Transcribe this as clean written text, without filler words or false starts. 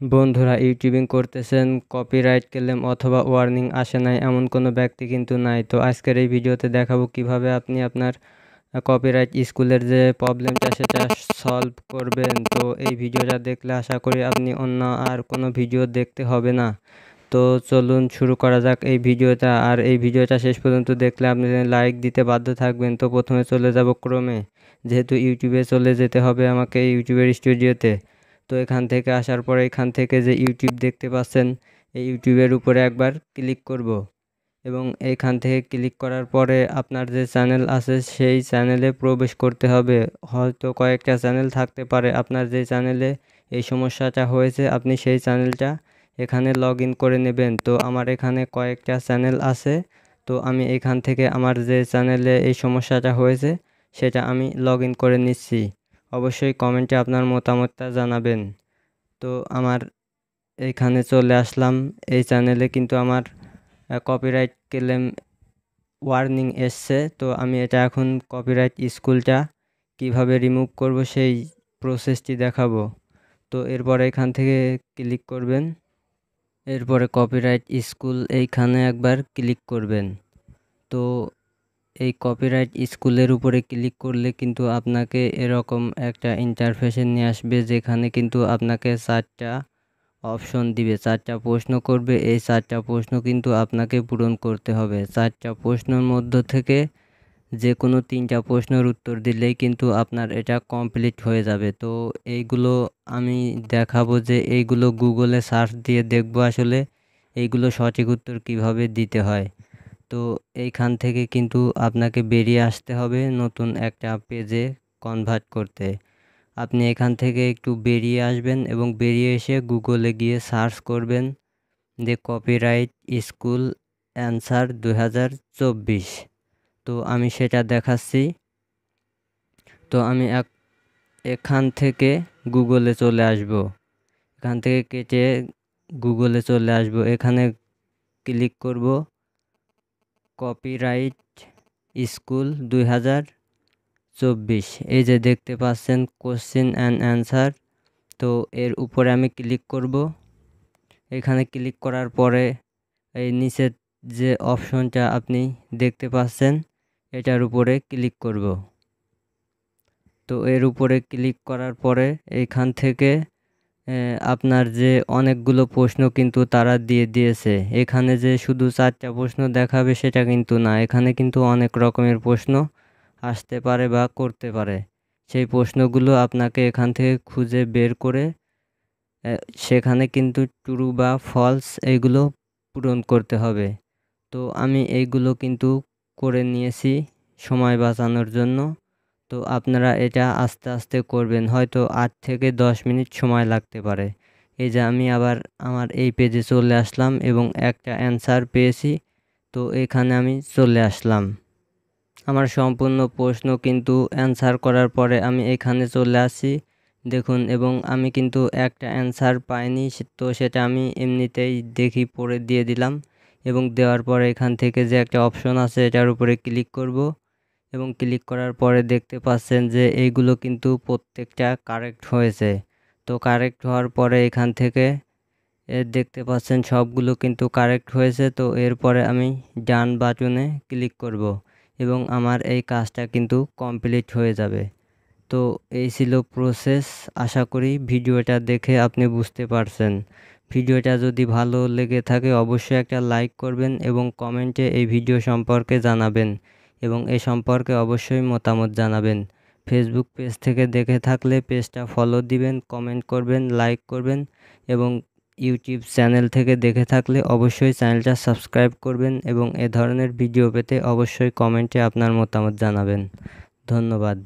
বন্ধুরা, ইউটিউবিং করতেছেন, copyright claim অথবা ওয়ার্নিং আসে নাই এমন কোনো ব্যক্তি কিন্তু নাই। তো আজকের এই ভিডিওতে দেখাবো কিভাবে আপনি আপনার কপিরাইট স্কুলের যে প্রবলেমটা সেটা সলভ করবেন। তো এই ভিডিওটা দেখলে আশা করি আপনি অন্য আর কোনো ভিডিও দেখতে হবে না। তো চলুন শুরু করা যাক এই ভিডিওটা। আর এই ভিডিওটা শেষ পর্যন্ত দেখলে আপনি লাইক দিতে বাধ্য থাকবেন। তো প্রথমে চলে যাব ক্রোমে, যেহেতু ইউটিউবে চলে যেতে হবে আমাকে ইউটিউবের স্টুডিওতে। তো এখান থেকে আসার পরে এখান থেকে যে ইউটিউব দেখতে পাচ্ছেন, এই ইউটিউবের উপরে একবার ক্লিক করব এবং এইখান থেকে ক্লিক করার পরে আপনার যে চ্যানেল আছে সেই চ্যানেলে প্রবেশ করতে হবে। হয়তো কয়েকটা চ্যানেল থাকতে পারে, আপনার যে চ্যানেলে এই সমস্যাটা হয়েছে আপনি সেই চ্যানেলটা এখানে লগ ইন করে নেবেন। তো আমার এখানে কয়েকটা চ্যানেল আছে, তো আমি এখান থেকে আমার যে চ্যানেলে এই সমস্যাটা হয়েছে সেটা আমি লগ ইন করে নিচ্ছি। অবশ্যই কমেন্টে আপনার মতামতটা জানাবেন। তো আমার এইখানে চলে আসলাম, এই চ্যানেলে কিন্তু আমার কপিরাইট ক্লেম ওয়ার্নিং এসছে। তো আমি এটা এখন কপিরাইট স্কুলটা কিভাবে রিমুভ করব সেই প্রসেসটি দেখাবো। তো এরপরে এখান থেকে ক্লিক করবেন, এরপরে কপিরাইট স্কুল এইখানে একবার ক্লিক করবেন। তো এই কপিরাইট স্কুলের উপরে ক্লিক করলে কিন্তু আপনাকে এরকম একটা ইন্টারফেসে নিয়ে আসবে, যেখানে কিন্তু আপনাকে 4টা অপশন দিবে, 4টা প্রশ্ন করবে। এই 4টা প্রশ্ন কিন্তু আপনাকে পূরণ করতে হবে। 4টা প্রশ্নের মধ্য থেকে যে কোনো 3টা প্রশ্নের উত্তর দিলেই কিন্তু আপনার এটা কমপ্লিট হয়ে যাবে। তো এইগুলো আমি দেখাবো যে এইগুলো গুগলে সার্চ দিয়ে দেখবো আসলে এইগুলো সঠিক উত্তর কিভাবে দিতে হয়। তো এইখান থেকে কিন্তু আপনাকে বেরিয়ে আসতে হবে নতুন একটা পেজে কনভার্ট করতে। আপনি এখান থেকে একটু বেরিয়ে আসবেন এবং বেরিয়ে এসে গুগলে গিয়ে সার্চ করবেন যে কপিরাইট স্কুল অ্যান্সার 2024। তো আমি সেটা দেখাচ্ছি। তো আমি এখান থেকে গুগলে চলে আসব, এখান থেকে কেটে গুগলে চলে আসব, এখানে ক্লিক করব কপিরাইট স্কুল 2024। এই যে দেখতে পাচ্ছেন কোশ্চেন অ্যান্ড অ্যান্সার। তো এর উপরে আমি ক্লিক করব। এখানে ক্লিক করার পরে এই নিচের যে অপশনটা আপনি দেখতে পাচ্ছেন এটার উপরে ক্লিক করব। তো এর উপরে ক্লিক করার পরে এইখান থেকে আপনার যে অনেকগুলো প্রশ্ন কিন্তু তারা দিয়ে দিয়েছে। এখানে যে শুধু 4টা প্রশ্ন দেখাবে সেটা কিন্তু না, এখানে কিন্তু অনেক রকমের প্রশ্ন আসতে পারে বা করতে পারে। সেই প্রশ্নগুলো আপনাকে এখান থেকে খুঁজে বের করে সেখানে কিন্তু ট্রু বা ফলস এইগুলো পূরণ করতে হবে। তো আমি এইগুলো কিন্তু করে নিয়েছি সময় বাঁচানোর জন্য। তো আপনারা এটা আস্তে আস্তে করবেন, হয়তো 8 থেকে 10 মিনিট সময় লাগতে পারে। এই যে আমি আবার আমার এই পেজে চলে আসলাম এবং একটা অ্যান্সার পেয়েছি। তো এখানে আমি চলে আসলাম, আমার সম্পূর্ণ প্রশ্ন কিন্তু অ্যান্সার করার পরে আমি এখানে চলে আসি দেখুন, এবং আমি কিন্তু একটা অ্যান্সার পাইনি। তো সেটা আমি এমনিতেই দেখি পড়ে দিয়ে দিলাম এবং দেওয়ার পরে এখান থেকে যে একটা অপশন আছে এটার উপরে ক্লিক করব এবং ক্লিক করার পরে দেখতে পাচ্ছেন যে এইগুলো কিন্তু প্রত্যেকটা কারেক্ট হয়েছে। তো কারেক্ট হওয়ার পরে এখান থেকে দেখতে পাচ্ছেন সবগুলো কিন্তু কারেক্ট হয়েছে। তো এরপরে আমি ডান বাটনে ক্লিক করব এবং আমার এই কাজটা কিন্তু কমপ্লিট হয়ে যাবে। তো এই ছিল প্রসেস। আশা করি ভিডিওটা দেখে আপনি বুঝতে পারছেন। ভিডিওটা যদি ভালো লেগে থাকে অবশ্যই একটা লাইক করবেন এবং কমেন্টে এই ভিডিও সম্পর্কে জানাবেন এবং এই সম্পর্কে অবশ্যই মতামত জানাবেন। ফেসবুক পেজ থেকে দেখে থাকলে পেজটা ফলো দিবেন, কমেন্ট করবেন, লাইক করবেন এবং ইউটিউব চ্যানেল থেকে দেখে থাকলে অবশ্যই চ্যানেলটা সাবস্ক্রাইব করবেন এবং এ ধরনের ভিডিও পেতে অবশ্যই কমেন্টে আপনার মতামত জানাবেন। ধন্যবাদ।